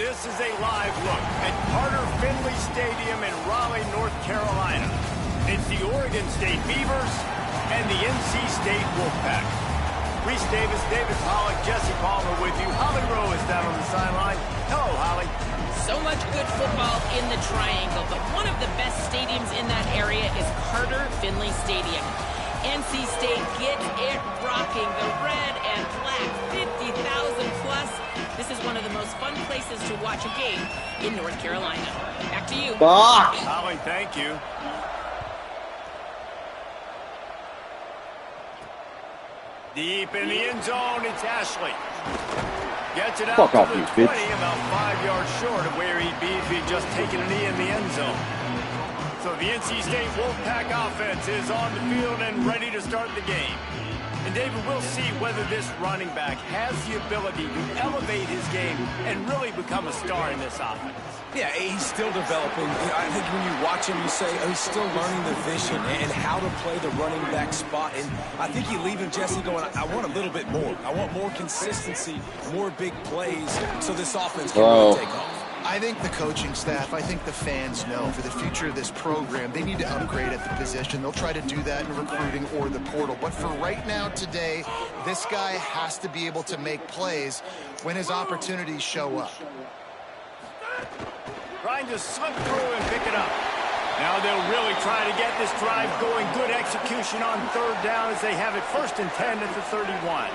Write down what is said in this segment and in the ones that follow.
This is a live look at Carter Finley Stadium in Raleigh, North Carolina. It's the Oregon State Beavers and the NC State Wolfpack. Reese Davis, David Pollock, Jesse Palmer with you. Holly Rowe is down on the sideline. Hello, Holly. So much good football in the Triangle, but one of the best stadiums in that area is Carter Finley Stadium. NC State gets it rocking. The red and black, 50,000 plus. This is one of the most fun places to watch a game in North Carolina. Back to you. Holly, thank you. Deep in the end zone, it's Ashley. Gets it out to the 20, about 5 yards short of where he'd be if he'd just taken a knee in the end zone. So the NC State Wolfpack offense is on the field and ready to start the game. And David, we'll see whether this running back has the ability to elevate his game and really become a star in this offense. Yeah, he's still developing. I think when you watch him, you say, oh, he's still learning the vision and how to play the running back spot. And I think you leave him, Jesse, going, I want a little bit more. I want more consistency, more big plays, so this offense can really take off. I think the coaching staff, I think the fans know for the future of this program, they need to upgrade at the position. They'll try to do that in recruiting or the portal. But for right now, today, this guy has to be able to make plays when his opportunities show up. Trying to slip through and pick it up. Now they'll really try to get this drive going. Good execution on third down as they have it 1st and 10 at the 31.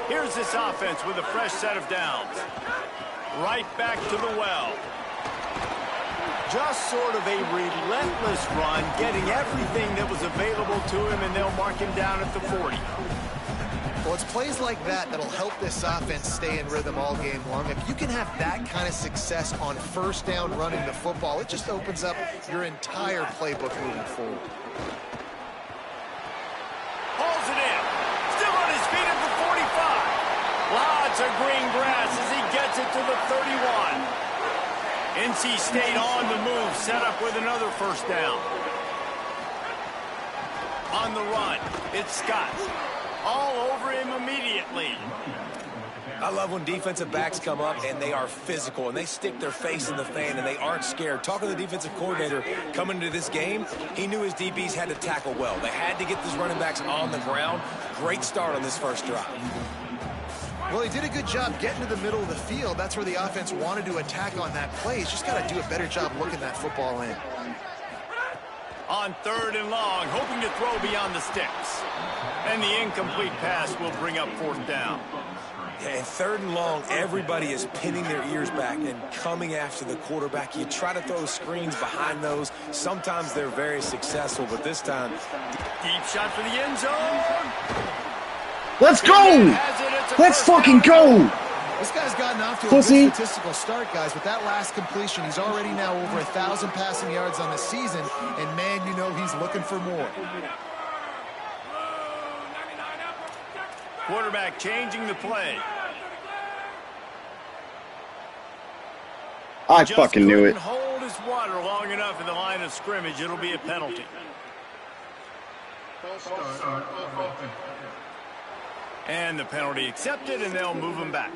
Here's this offense with a fresh set of downs. Right back to the well. Just sort of a relentless run, getting everything that was available to him, and they'll mark him down at the 40. Well, it's plays like that that'll help this offense stay in rhythm all game long. If you can have that kind of success on first down running the football, it just opens up your entire playbook moving forward. Hauls it in. Still on his feet at the 45. Lots of green grass as he gets it to the 31. NC State on the move, set up with another first down. On the run, it's Scott. All over him immediately. I love when defensive backs come up and they are physical and they stick their face in the fan and they aren't scared. Talking to the defensive coordinator coming into this game, he knew his DBs had to tackle well. They had to get these running backs on the ground. Great start on this first drive. Well, he did a good job getting to the middle of the field. That's where the offense wanted to attack on that play. He's just got to do a better job looking that football in. On 3rd and long, hoping to throw beyond the sticks. And the incomplete pass will bring up 4th down. Yeah, and 3rd and long, everybody is pinning their ears back and coming after the quarterback. You try to throw screens behind those. Sometimes they're very successful, but this time... Deep shot for the end zone. Let's go! Let's fucking go! This guy's gotten off to a good statistical start, guys. With that last completion, he's already now over 1,000 passing yards on the season, and man, you know he's looking for more. Quarterback changing the play. I fucking knew it. Hold his water long enough in the line of scrimmage. It'll be a penalty. And the penalty accepted, and they'll move him back.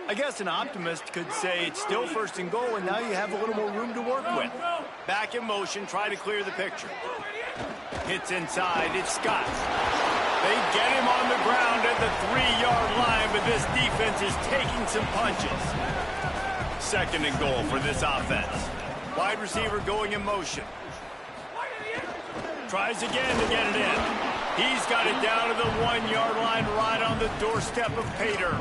I guess an optimist could say it's still 1st and goal, and now you have a little more room to work with. Back in motion, try to clear the picture. Hits inside, it's Scott. They get him on the ground at the 3-yard line, but this defense is taking some punches. 2nd and goal for this offense. Wide receiver going in motion. Tries again to get it in. He's got it down to the 1-yard line right on the doorstep of Pater.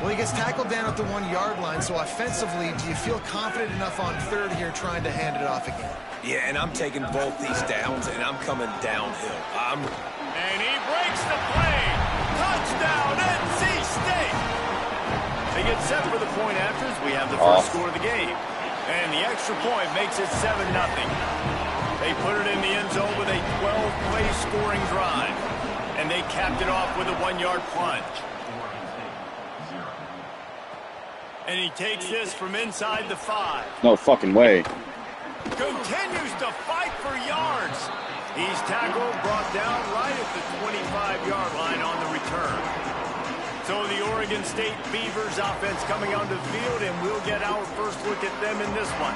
Well, he gets tackled down at the 1-yard line, so offensively, do you feel confident enough on 3rd here trying to hand it off again? Yeah, and I'm taking both these downs, and I'm coming downhill. And he breaks the play. Touchdown, NC State. They get set for the point afters. We have the first score of the game. And the extra point makes it 7-0. They put it in the end zone with a 12-play scoring drive. And they capped it off with a 1-yard plunge. And he takes this from inside the 5. No fucking way. Continues to fight for yards. He's tackled, brought down right at the 25-yard line on the return. So the Oregon State Beavers offense coming onto the field, and we'll get our first look at them in this one.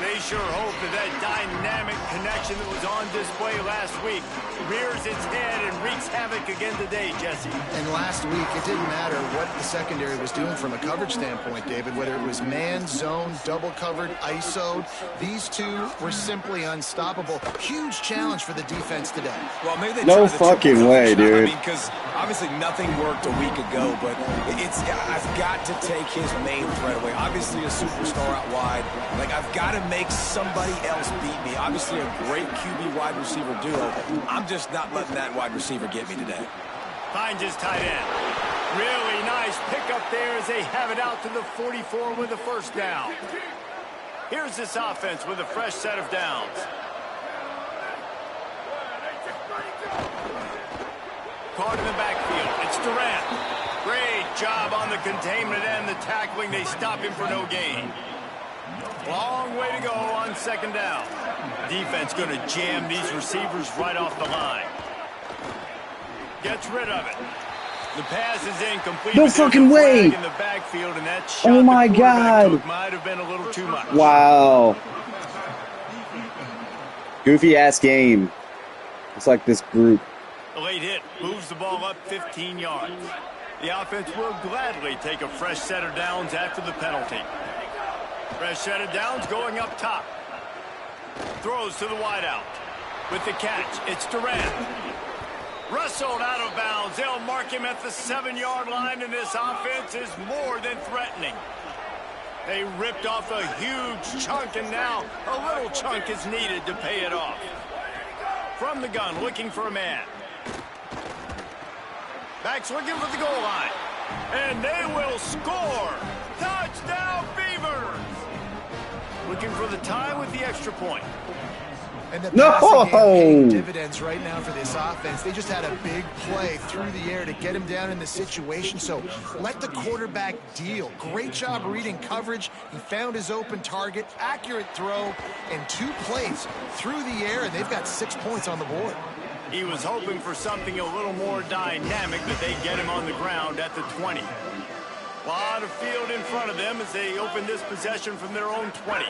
They sure hope that dynamic connection that was on display last week rears its head and wreaks havoc again today, Jesse. And last week, it didn't matter what the secondary was doing from a coverage standpoint, David, whether it was man, zone, double covered, ISO'd. These two were simply unstoppable. Huge challenge for the defense today. Well, maybe they no fucking way, dude. I mean, because obviously nothing worked a week ago, but I've got to take his main threat away. Obviously a superstar out wide. Like, I've got to make somebody else beat me. Obviously a great QB wide receiver duo. I'm just not letting that wide receiver get me today. Finds his tight end. Really nice pickup there as they have it out to the 44 with the first down. Here's this offense with a fresh set of downs. Caught in the backfield. It's Durant. Great job on the containment and the tackling. They stop him for no gain. Long way to go on 2nd down. Defense going to jam these receivers right off the line. Gets rid of it. The pass is incomplete. No fucking way. In the backfield, and that shot oh my God. Might have been a little too much. Wow. Goofy ass game. It's like this group. The late hit moves the ball up 15 yards. The offense will gladly take a fresh set of downs after the penalty. Fresh set of downs going up top. Throws to the wideout. With the catch, it's Durant. Wrestled out of bounds. They'll mark him at the 7-yard line, and this offense is more than threatening. They ripped off a huge chunk, and now a little chunk is needed to pay it off. From the gun, looking for a man. Backs looking for the goal line. And they will score. Touchdown, Beavers! Looking for the tie with the extra point. And the passing game paying dividends right now for this offense. They just had a big play through the air to get him down in the situation. So let the quarterback deal. Great job reading coverage. He found his open target, accurate throw, and 2 plays through the air, and they've got 6 points on the board. He was hoping for something a little more dynamic, but they get him on the ground at the 20. A lot of field in front of them as they open this possession from their own 20.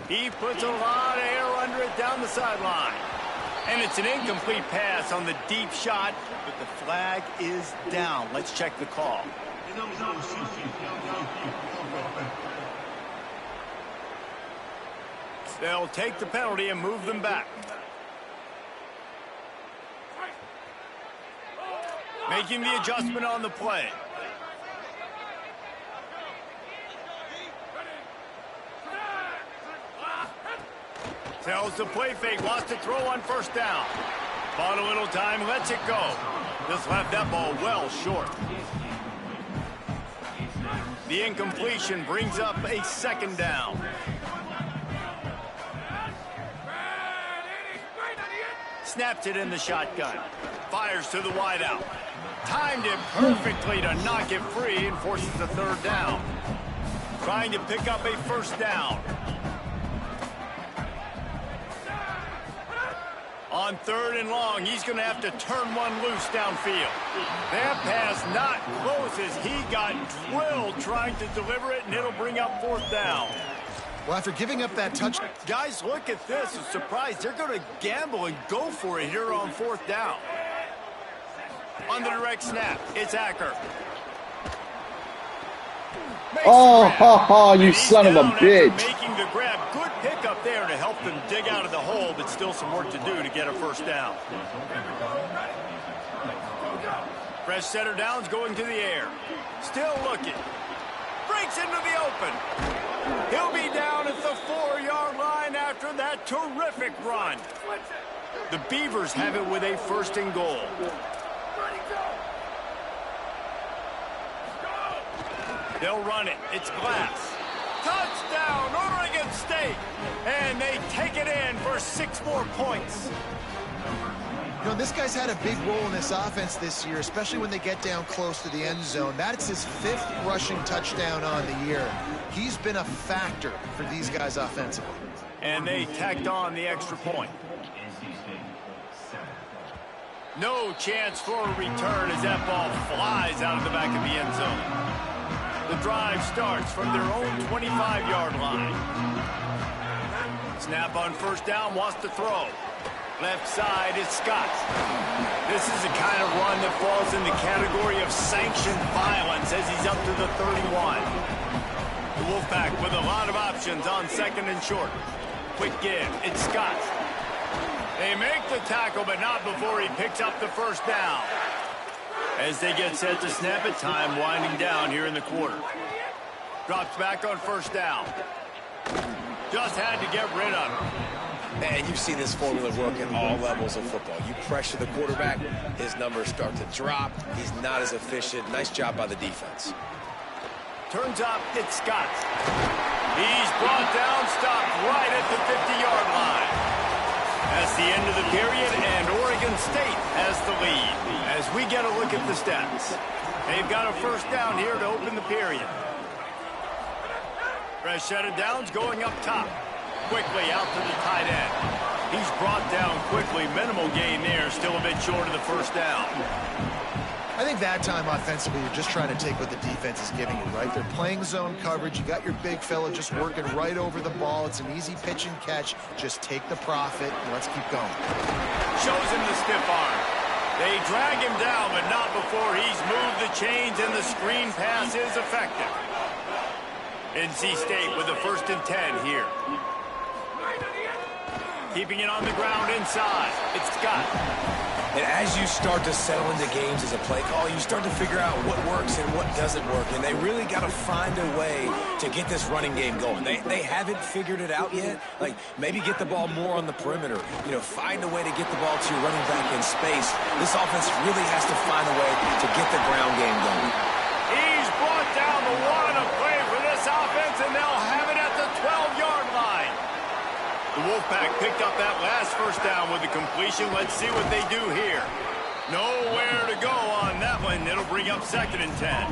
He puts a lot of air under it down the sideline. And it's an incomplete pass on the deep shot, but the flag is down. Let's check the call. They'll take the penalty and move them back. Making the adjustment on the play. Tells the play fake, lost a throw on first down. Bought a little time, lets it go. Just left that ball well short. The incompletion brings up a second down. Snaps it in the shotgun. Fires to the wideout. Timed it perfectly to knock it free and forces the third down. Trying to pick up a first down. On 3rd and long, he's going to have to turn one loose downfield. That pass not close as he got drilled trying to deliver it, and it'll bring up 4th down. Well, after giving up that touch... Guys, look at this. I'm surprised. They're going to gamble and go for it here on 4th down. On the direct snap, it's Acker. Oh, you son of a bitch. Making the grab. Good pickup there to help them dig out of the hole, but still some work to do to get a first down. Fresh setter downs going to the air. Still looking. Breaks into the open. He'll be down at the 4-yard line after that terrific run. The Beavers have it with a 1st and goal. They'll run it. It's Glass. Touchdown, Oregon State. And they take it in for 6 more points. You know, this guy's had a big role in this offense this year, especially when they get down close to the end zone. That's his 5th rushing touchdown on the year. He's been a factor for these guys offensively. And they tacked on the extra point. No chance for a return as that ball flies out of the back of the end zone. The drive starts from their own 25-yard line. Snap on first down, wants to throw. Left side is Scott. This is the kind of run that falls in the category of sanctioned violence as he's up to the 31. The Wolfpack with a lot of options on 2nd and short. Quick give, it's Scott. They make the tackle, but not before he picks up the first down. As they get set to snap it, time winding down here in the quarter. Drops back on first down. Just had to get rid of it. Man, you've seen this formula work at all levels of football. You pressure the quarterback, his numbers start to drop. He's not as efficient. Nice job by the defense. Turns up, it's Scott. He's brought down, stopped right at the 50-yard line. That's the end of the period, and Oregon State has the lead. As we get a look at the stats, they've got a first down here to open the period. Fresh set of downs going up top. Quickly out to the tight end. He's brought down quickly. Minimal gain there, still a bit short of the first down. I think that time offensively, you're just trying to take what the defense is giving you, right? They're playing zone coverage. You got your big fella just working right over the ball. It's an easy pitch and catch. Just take the profit and let's keep going. Shows him the stiff arm. They drag him down, but not before he's moved the chains and the screen pass is effective. NC State with a 1st and 10 here. Keeping it on the ground inside. It's Scott. And as you start to settle into games as a play call, you start to figure out what works and what doesn't work. And they really got to find a way to get this running game going. They haven't figured it out yet. Like, maybe get the ball more on the perimeter. You know, find a way to get the ball to your running back in space. This offense really has to find a way to get the ground game going. He's brought down the one of play for this offense, and they'll have it at the 12-yard line. The Wolfpack picked up that last first down with a completion. Let's see what they do here. Nowhere to go on that one. It'll bring up 2nd and 10.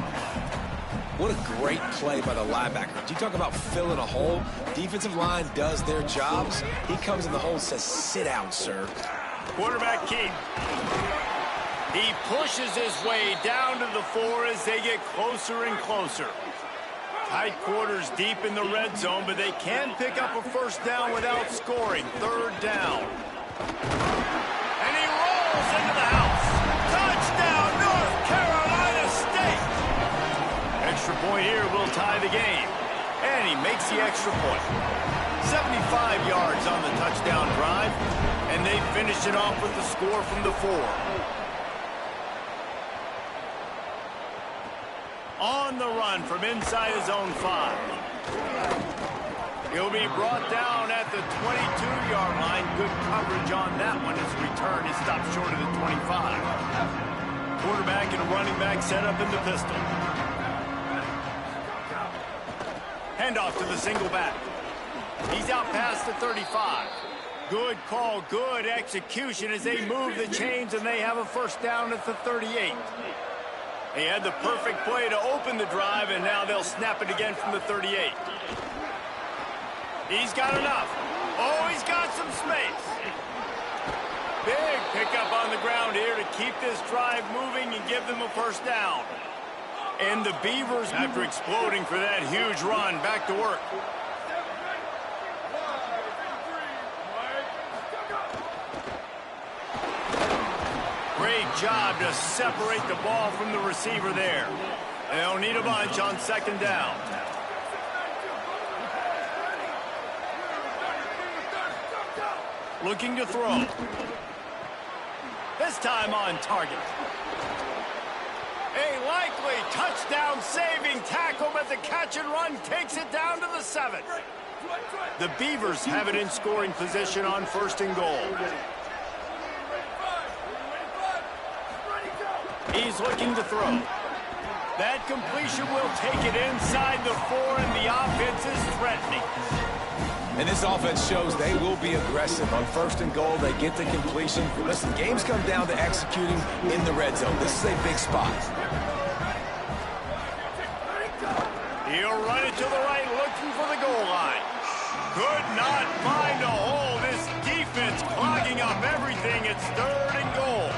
What a great play by the linebacker. Do you talk about filling a hole? Defensive line does their jobs. He comes in the hole and says, sit down, sir. Quarterback keep. He pushes his way down to the 4 as they get closer and closer. Tight quarters deep in the red zone, but they can pick up a first down without scoring. 3rd down. And he rolls into the house. Touchdown, North Carolina State. Extra point here will tie the game. And he makes the extra point. 75 yards on the touchdown drive. And they finish it off with the score from the 4. On the run from inside his own 5. He'll be brought down at the 22-yard line. Good coverage on that one. His return is stopped short of the 25. Quarterback and a running back set up in the pistol. Handoff to the single back. He's out past the 35. Good call, good execution as they move the chains, and they have a first down at the 38. They had the perfect play to open the drive, and now they'll snap it again from the 38. He's got enough. Oh, he's got some space. Big pickup on the ground here to keep this drive moving and give them a first down. And the Beavers, after exploding for that huge run, back to work. Great job to separate the ball from the receiver there. They'll need a bunch on 2nd down. Looking to throw. This time on target. A likely touchdown-saving tackle, but the catch and run takes it down to the 7. The Beavers have it in scoring position on 1st and goal. He's looking to throw. That completion will take it inside the 4, and the offense is threatening. And this offense shows they will be aggressive. On 1st and goal, they get the completion. Listen, games come down to executing in the red zone. This is a big spot. He'll run it to the right, looking for the goal line. Could not find a hole. This defense clogging up everything. It's 3rd and goal.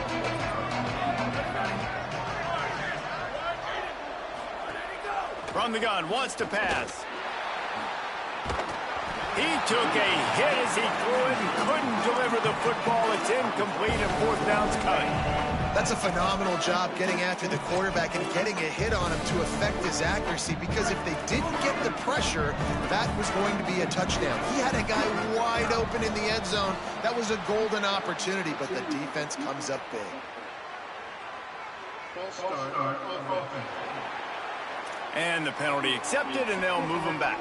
From the gun, wants to pass. He took a hit as he threw it and couldn't deliver the football. It's incomplete and 4th down's coming. That's a phenomenal job getting after the quarterback and getting a hit on him to affect his accuracy, because if they didn't get the pressure, that was going to be a touchdown. He had a guy wide open in the end zone. That was a golden opportunity, but the defense comes up big. And the penalty accepted, and they'll move him back.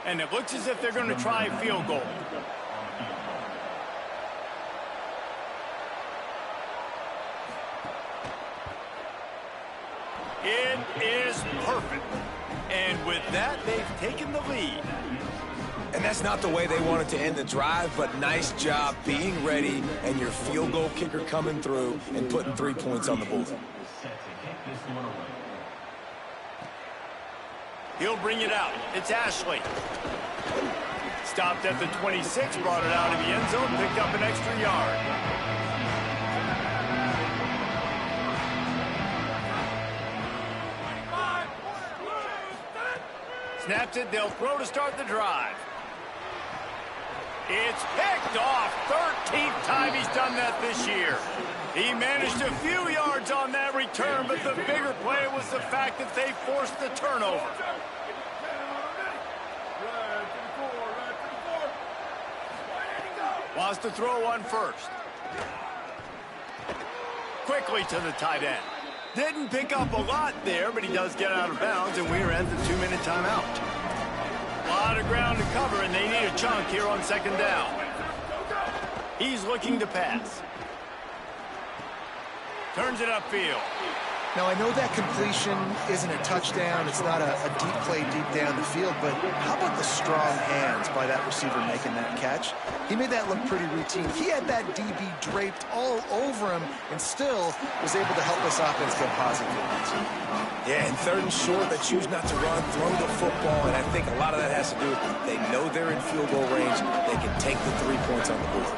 And it looks as if they're going to try a field goal. It is perfect. And with that, they've taken the lead. And that's not the way they wanted to end the drive, but nice job being ready and your field goal kicker coming through and putting 3 points on the board. He'll bring it out. It's Ashley. Stopped at the 26, brought it out of the end zone, picked up an extra yard. Snaps it, they'll throw to start the drive. It's picked off. 13th time he's done that this year. He managed a few yards on that return, but the bigger play was the fact that they forced the turnover. Wants to throw one first. quickly to the tight end. Didn't pick up a lot there, but he does get out of bounds, and we're at the 2-minute timeout. A lot of ground to cover, and they need a chunk here on second down. He's looking to pass. Turns it upfield. Now, I know that completion isn't a touchdown. It's not a deep play deep down the field, but how about the strong hands by that receiver making that catch? He made that look pretty routine. He had that DB draped all over him and still was able to help this offense get positive. Yeah, and third and short, they choose not to run, throw the football, and I think a lot of that has to do with they know they're in field goal range. They can take the 3 points on the board.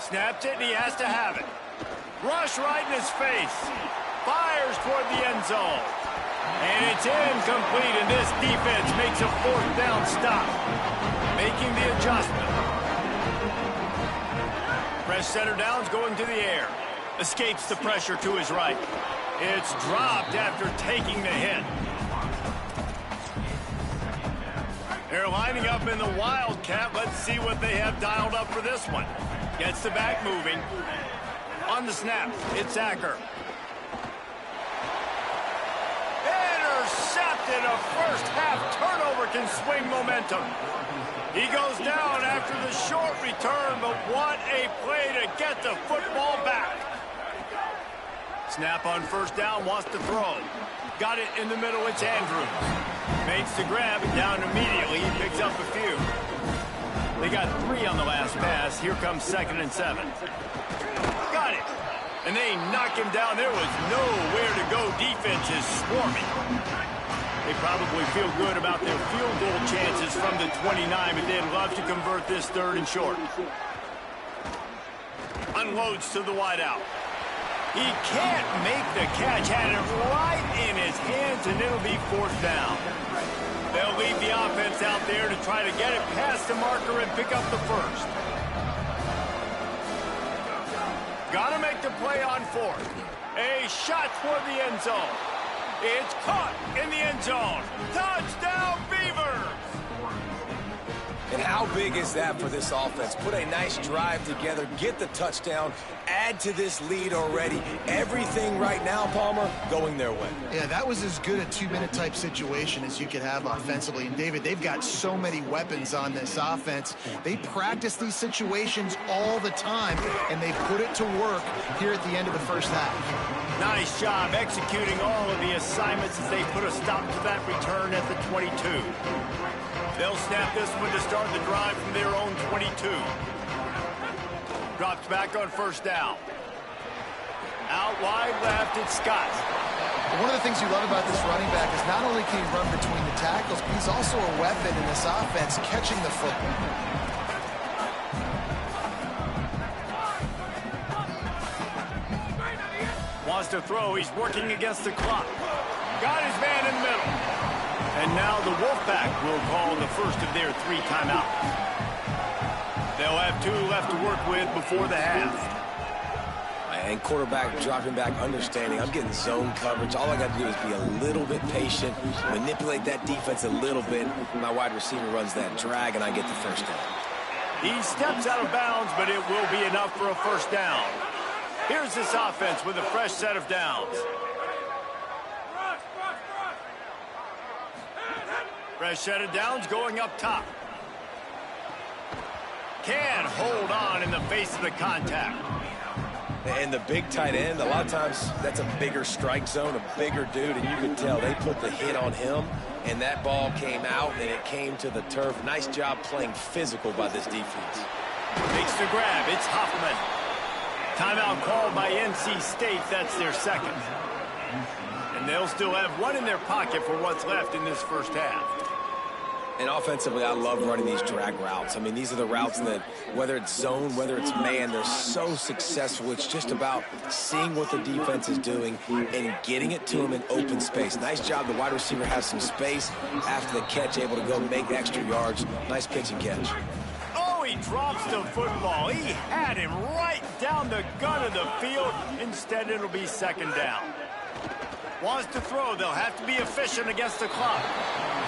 Snapped it, and he has to have it. Rush right in his face. Fires toward the end zone. And it's incomplete, and this defense makes a fourth down stop. Making the adjustment. Fresh center downs going to the air. Escapes the pressure to his right. It's dropped after taking the hit. They're lining up in the Wildcat. Let's see what they have dialed up for this one. Gets the back moving. On the snap, it's Acker. Intercepted. A first half turnover can swing momentum. He goes down after the short return, but what a play to get the football back. Snap on first down, wants to throw. Got it in the middle, it's Andrews. Makes the grab, and down immediately. He picks up a few. They got 3 on the last pass. Here comes 2nd and 7. Got it. And they knock him down. There was nowhere to go. Defense is swarming. They probably feel good about their field goal chances from the 29, but they'd love to convert this 3rd and short. Unloads to the wideout. He can't make the catch. Had it right in his hands, and it'll be 4th down. They'll leave the offense out there to try to get it past the marker and pick up the first. Got to make the play on 4th. A shot toward the end zone. It's caught in the end zone. Touchdown, Beavers! And how big is that for this offense? Put a nice drive together, get the touchdown, add to this lead already. Everything right now, Palmer, going their way. Yeah, that was as good a 2-minute type situation as you could have offensively. And David, they've got so many weapons on this offense. They practice these situations all the time, and they put it to work here at the end of the first half. Nice job executing all of the assignments as they put a stop to that return at the 22. They'll snap this one to start the drive from their own 22. Drops back on first down. Out wide left, it's Scott. One of the things you love about this running back is not only can he run between the tackles, but he's also a weapon in this offense, catching the football. Wants to throw, he's working against the clock. Got his man in the middle. And now the Wolfpack will call the first of their 3 timeouts. They'll have 2 left to work with before the half. And quarterback dropping back, understanding I'm getting zone coverage. All I got to do is be a little bit patient, manipulate that defense a little bit. My wide receiver runs that drag, and I get the first down. He steps out of bounds, but it will be enough for a first down. Here's this offense with a fresh set of downs. Fresh set of downs going up top. Can't hold on in the face of the contact. And the big tight end, a lot of times that's a bigger strike zone, a bigger dude, and you can tell they put the hit on him, and that ball came out, and it came to the turf. Nice job playing physical by this defense. Makes the grab. It's Huffman. Timeout called by NC State. That's their 2nd. And they'll still have 1 in their pocket for what's left in this first half. And offensively, I love running these drag routes. I mean, these are the routes that, whether it's zone, whether it's man, they're so successful. It's just about seeing what the defense is doing and getting it to them in open space. Nice job. The wide receiver has some space after the catch, able to go make extra yards. Nice pitch and catch. Oh, he drops the football. He had him right down the gut of the field. Instead, it'll be 2nd down. Wants to throw. They'll have to be efficient against the clock.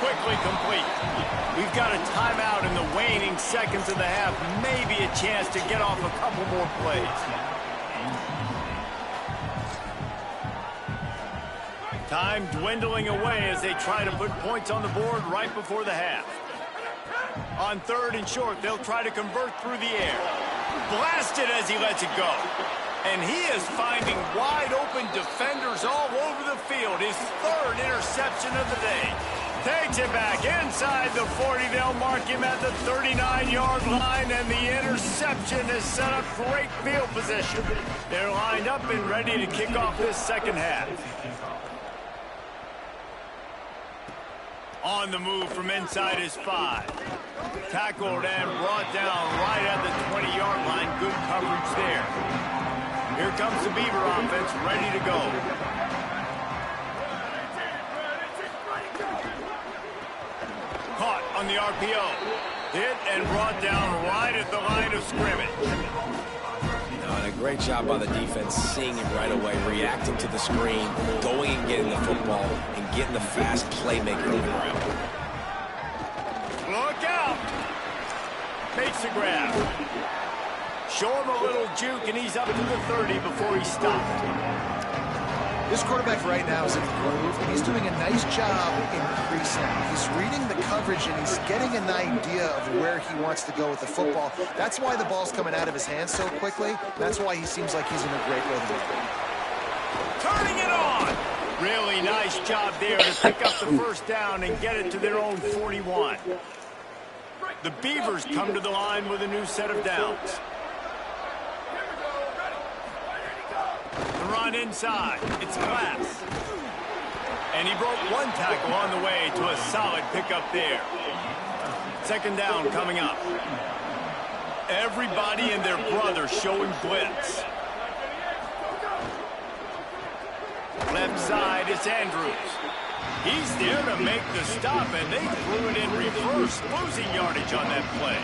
quickly complete. We've got a timeout in the waning seconds of the half. Maybe a chance to get off a couple more plays. Time dwindling away as they try to put points on the board right before the half. On 3rd and short, they'll try to convert through the air. Blasted as he lets it go. And he is finding wide-open defenders all over the field. His 3rd interception of the day. Takes it back inside the 40. They'll mark him at the 39-yard line, and the interception has set up great field position. They're lined up and ready to kick off this second half. On the move from inside his 5. Tackled and brought down right at the 20-yard line. Good coverage there. Here comes the Beaver offense ready to go. Caught on the RPO. Hit and brought down right at the line of scrimmage. And a great job by the defense, seeing it right away, reacting to the screen, going and getting the football, and getting the fast playmaker moving around. Look out! Makes the grab. Show him a little juke, and he's up to the 30 before he stopped. This quarterback right now is in the groove, and he's doing a nice job in pre-snap. He's reading the coverage, and he's getting an idea of where he wants to go with the football. That's why the ball's coming out of his hands so quickly. That's why he seems like he's in a great rhythm. Turning it on! Really nice job there to pick up the first down and get it to their own 41. The Beavers come to the line with a new set of downs. The run inside. It's Glass. And he broke one tackle on the way to a solid pickup there. Second down coming up. Everybody and their brother showing blitz. Left side, it's Andrews. He's there to make the stop, and they threw it in reverse, losing yardage on that play.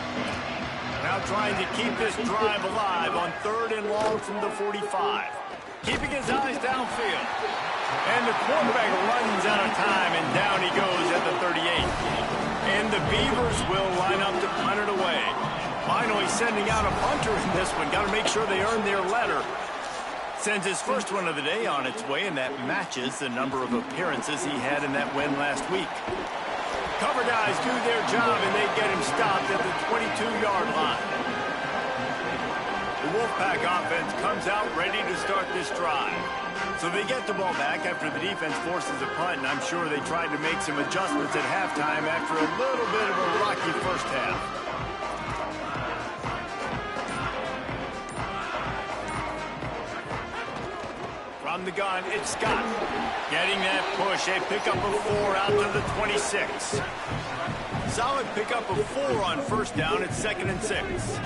Now trying to keep this drive alive on 3rd and long from the 45. Keeping his eyes downfield. And the quarterback runs out of time, and down he goes at the 38. And the Beavers will line up to punt it away. Finally sending out a punter in this one. Got to make sure they earn their letter. Sends his first one of the day on its way, and that matches the number of appearances he had in that win last week. Cover guys do their job, and they get him stopped at the 22-yard line. The Wolfpack offense comes out ready to start this drive. So they get the ball back after the defense forces a punt, and I'm sure they tried to make some adjustments at halftime after a little bit of a rocky first half. From the gun, it's Scott. Getting that push, a pickup of 4 out to the 26. Solid pickup of 4 on first down. It's 2nd and 6.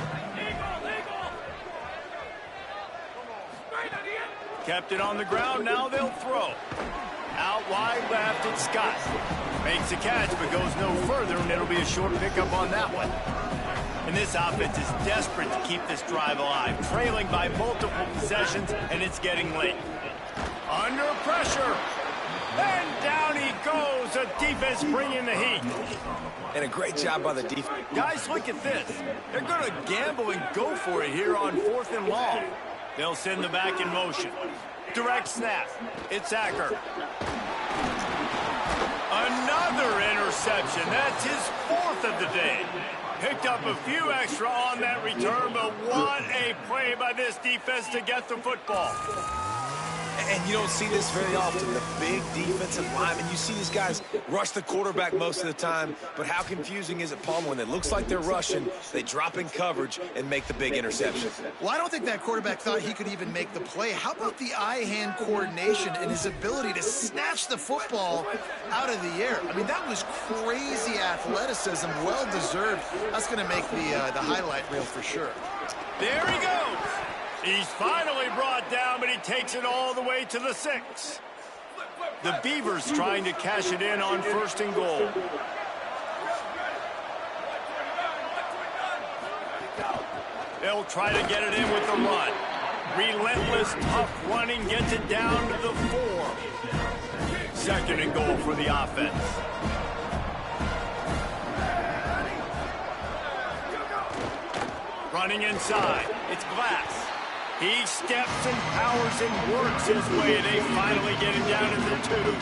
Kept it on the ground, now they'll throw. Out wide left, it's Scott. Makes the catch, but goes no further, and it'll be a short pickup on that one. And this offense is desperate to keep this drive alive, trailing by multiple possessions, and it's getting late. Under pressure, and down he goes. The defense bringing the heat. And a great job by the defense. Guys, look at this. They're going to gamble and go for it here on 4th and long. They'll send the back in motion. Direct snap. It's Acker. Another interception. That's his 4th of the day. Picked up a few extra on that return, but what a play by this defense to get the football. And you don't see this very often, the big defensive linemen. You see these guys rush the quarterback most of the time, but how confusing is it, Palmer, when it looks like they're rushing, they drop in coverage and make the big interception? Well, I don't think that quarterback thought he could even make the play. How about the eye-hand coordination and his ability to snatch the football out of the air? I mean, that was crazy athleticism, well-deserved. That's going to make the highlight reel for sure. There he goes. He's finally brought down, but he takes it all the way to the 6. The Beavers trying to cash it in on 1st and goal. They'll try to get it in with the run. Relentless, tough running gets it down to the 4. 2nd and goal for the offense. Running inside. It's Glass. He steps and powers and works his way. They finally get him down into the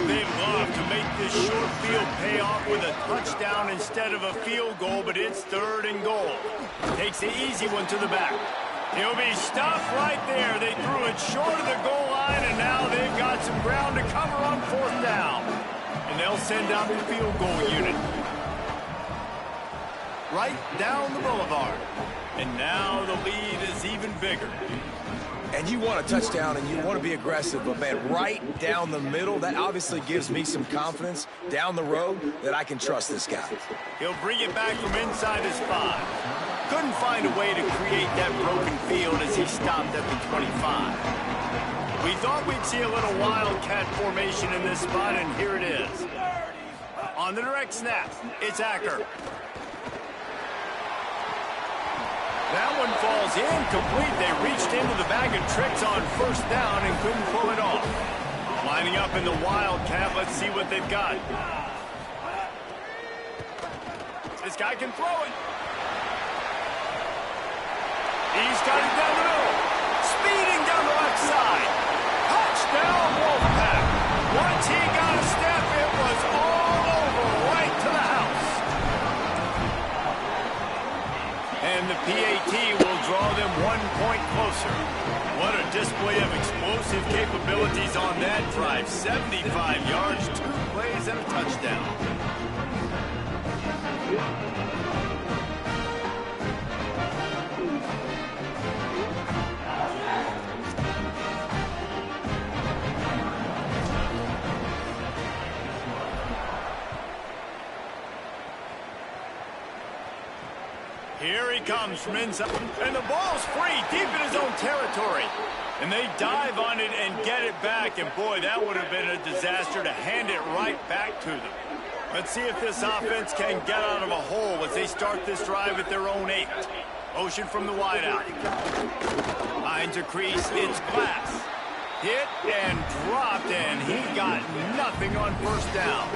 2. They love to make this short field pay off with a touchdown instead of a field goal, but it's 3rd and goal. Takes the easy one to the back. He'll be stopped right there. They threw it short of the goal line, and now they've got some ground to cover on 4th down. And they'll send out the field goal unit. Right down the boulevard. And now the lead is even bigger. And you want a touchdown and you want to be aggressive, but man, right down the middle, that obviously gives me some confidence down the road that I can trust this guy. He'll bring it back from inside his 5. Couldn't find a way to create that broken field as he stopped at the 25. We thought we'd see a little wildcat formation in this spot, and here it is. On the direct snap, it's Acker. That one falls incomplete. They reached into the bag of tricks on 1st down and couldn't pull it off. Lining up in the wildcat, let's see what they've got. This guy can throw it. He's got it down the middle. Speeding down the left side. Touchdown, Wolfpack. Once he got a step, it was all over, right to the house. And the PAT will draw them 1 point closer. What a display of explosive capabilities on that drive. 75 yards, 2 plays, and a touchdown. Here he comes from inside, and the ball's free, deep in his own territory. And they dive on it and get it back, and boy, that would have been a disaster to hand it right back to them. Let's see if this offense can get out of a hole as they start this drive at their own 8. Motion from the wideout. Finds a crease, it's Glass. Hit and dropped, and he got nothing on 1st down.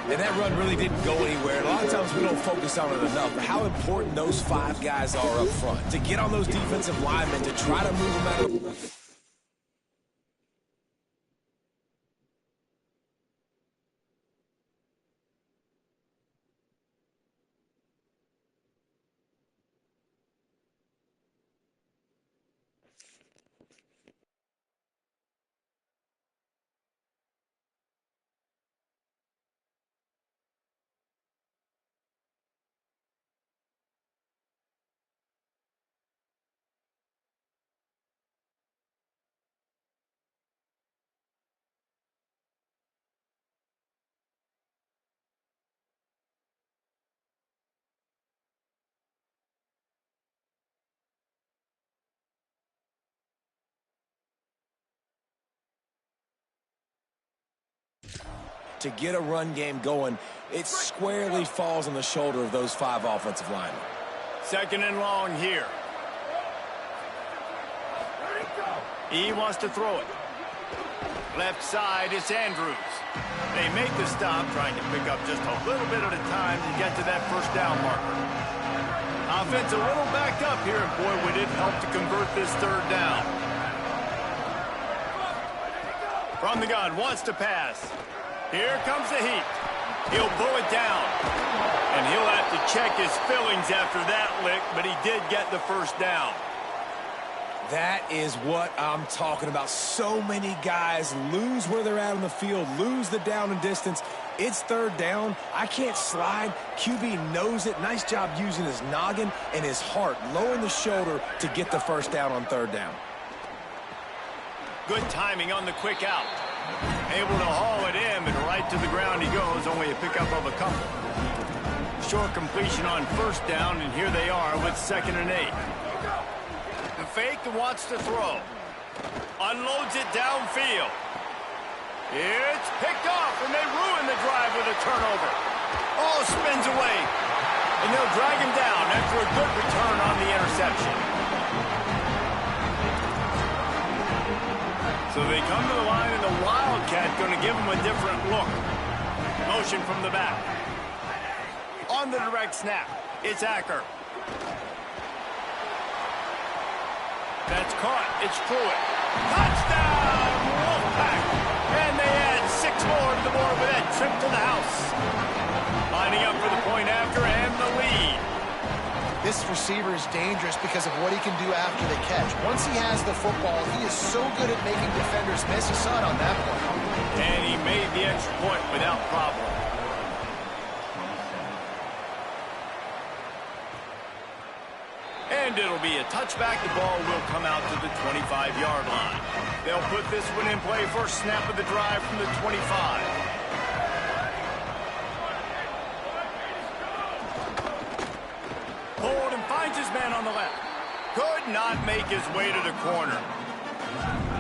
And that run really didn't go anywhere. A lot of times we don't focus on it enough, but how important those 5 guys are up front. To get on those defensive linemen, to try to move them out of... To get a run game going, it squarely falls on the shoulder of those 5 offensive linemen. 2nd and long here. He wants to throw it. Left side, it's Andrews. They make the stop, trying to pick up just a little bit at a time to get to that 1st down marker. Offense a little backed up here, and boy, would it help to convert this 3rd down. From the gun, wants to pass. Here comes the heat. He'll pull it down. And he'll have to check his fillings after that lick, but he did get the 1st down. That is what I'm talking about. So many guys lose where they're at on the field, lose the down and distance. It's 3rd down. I can't slide. QB knows it. Nice job using his noggin and his heart, lowering the shoulder to get the 1st down on 3rd down. Good timing on the quick out. Able to haul it in, and right to the ground he goes, only a pickup of a couple. Short completion on 1st down, and here they are with 2nd and 8. The fake wants to throw. Unloads it downfield. It's picked off, and they ruin the drive with a turnover. Oh, spins away. And they'll drag him down after a good return on the interception. So they come to the line, and the Wildcat going to give them a different look. Motion from the back. On the direct snap, it's Acker. That's caught. It's Pruitt. Touchdown, Wolfpack! And they add 6 more to the board with that trip to the house. Lining up for the point after and the lead. This receiver is dangerous because of what he can do after the catch. Once he has the football, he is so good at making defenders miss. You saw it on that point. And he made the extra point without problem. And it'll be a touchback. The ball will come out to the 25-yard line. They'll put this one in play first snap of the drive from the 25. Hold and finds his man on the left. Could not make his way to the corner.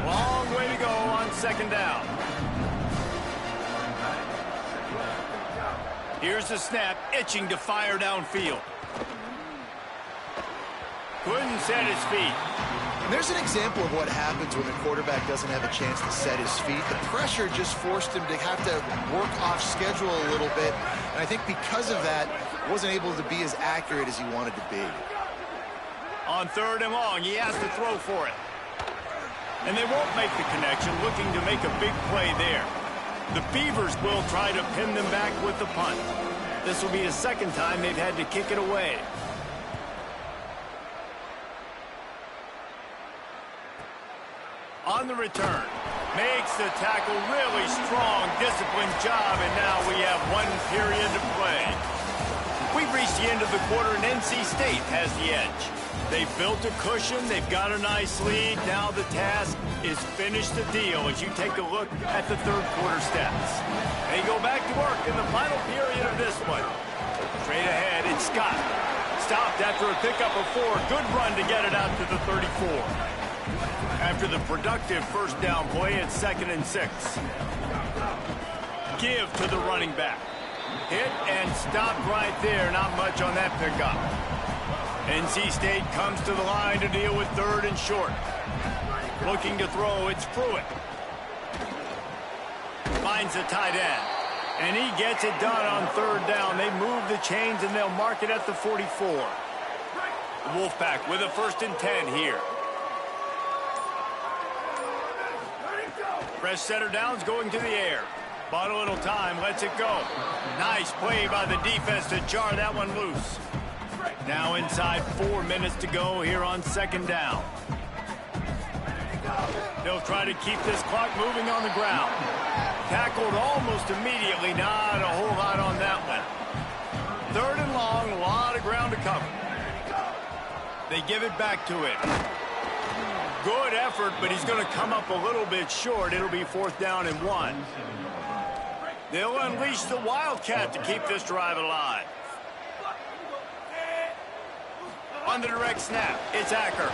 Long way to go on second down. Here's the snap, itching to fire downfield. Couldn't set his feet. And there's an example of what happens when the quarterback doesn't have a chance to set his feet. The pressure just forced him to have to work off schedule a little bit. And I think because of that, wasn't able to be as accurate as he wanted to be. On 3rd and long, he has to throw for it. And they won't make the connection, looking to make a big play there. The Beavers will try to pin them back with the punt. This will be the second time they've had to kick it away. On the return, makes the tackle, really strong, disciplined job, and now we have 1 period to play. We've reached the end of the quarter, and NC State has the edge. They've built a cushion, they've got a nice lead. Now the task is finish the deal as you take a look at the 3rd quarter stats. They go back to work in the final period of this one. Straight ahead, it's Scott. Stopped after a pickup of 4. Good run to get it out to the 34. After the productive first down play, it's 2nd and 6. Give to the running back. Hit and stop right there. Not much on that pickup. NC State comes to the line to deal with 3rd and short. Looking to throw, it's Pruitt. Finds the tight end. And he gets it done on 3rd down. They move the chains and they'll mark it at the 44. The Wolfpack with a 1st and 10 here. Fresh center downs going to the air. Bought a little time, lets it go. Nice play by the defense to jar that one loose. Now inside 4 minutes to go here on 2nd down. They'll try to keep this clock moving on the ground. Tackled almost immediately, not a whole lot on that one. 3rd and long, a lot of ground to cover. They give it back to him. Good effort, but he's going to come up a little bit short. It'll be 4th down and 1. They'll unleash the Wildcat to keep this drive alive. On the direct snap, it's Acker.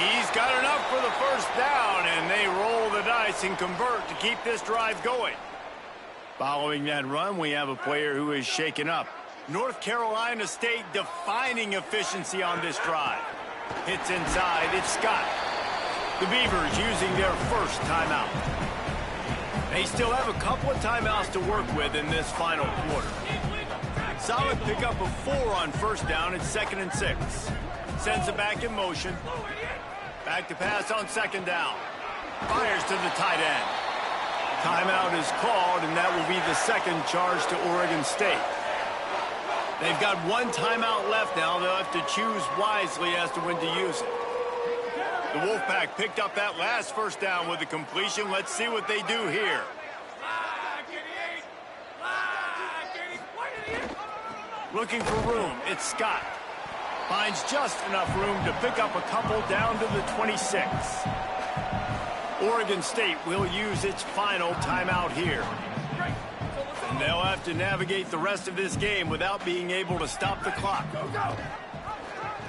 He's got enough for the 1st down, and they roll the dice and convert to keep this drive going. Following that run, we have a player who is shaken up. North Carolina State defining efficiency on this drive. Hits inside, it's Scott. The Beavers using their 1st timeout. They still have a couple of timeouts to work with in this final quarter. Solid pickup of 4 on 1st down. It's 2nd and 6. Sends it back in motion. Back to pass on 2nd down. Fires to the tight end. Timeout is called, and that will be the 2nd charge to Oregon State. They've got 1 timeout left now. They'll have to choose wisely as to when to use it. The Wolfpack picked up that last 1st down with a completion. Let's see what they do here. Looking for room, it's Scott. Finds just enough room to pick up a couple down to the 26. Oregon State will use its final timeout here. And they'll have to navigate the rest of this game without being able to stop the clock.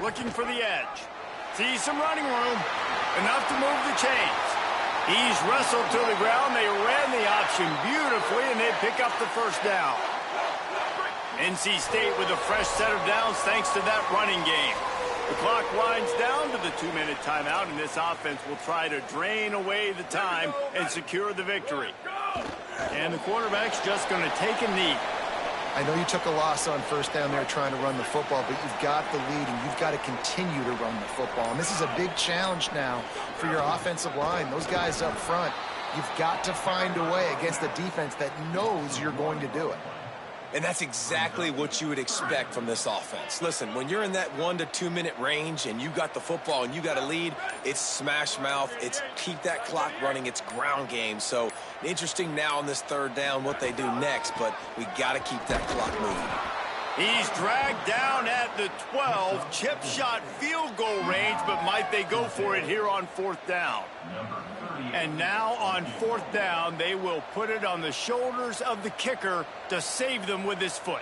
Looking for the edge. Sees some running room. Enough to move the chains. He's wrestled to the ground. They ran the option beautifully, and they pick up the 1st down. NC State with a fresh set of downs thanks to that running game. The clock winds down to the 2-minute timeout, and this offense will try to drain away the time and secure the victory. And the quarterback's just going to take a knee. I know you took a loss on first down there trying to run the football, but you've got the lead, and you've got to continue to run the football. And this is a big challenge now for your offensive line. Those guys up front, you've got to find a way against a defense that knows you're going to do it. And that's exactly what you would expect from this offense. Listen, when you're in that 1 to 2 minute range and you got the football and you got a lead, it's smash mouth, it's keep that clock running, it's ground game. So interesting now on this third down what they do next, but we got to keep that clock moving. He's dragged down at the 12, chip shot field goal range, but might they go for it here on fourth down? And now on fourth down, they will put it on the shoulders of the kicker to save them with his foot.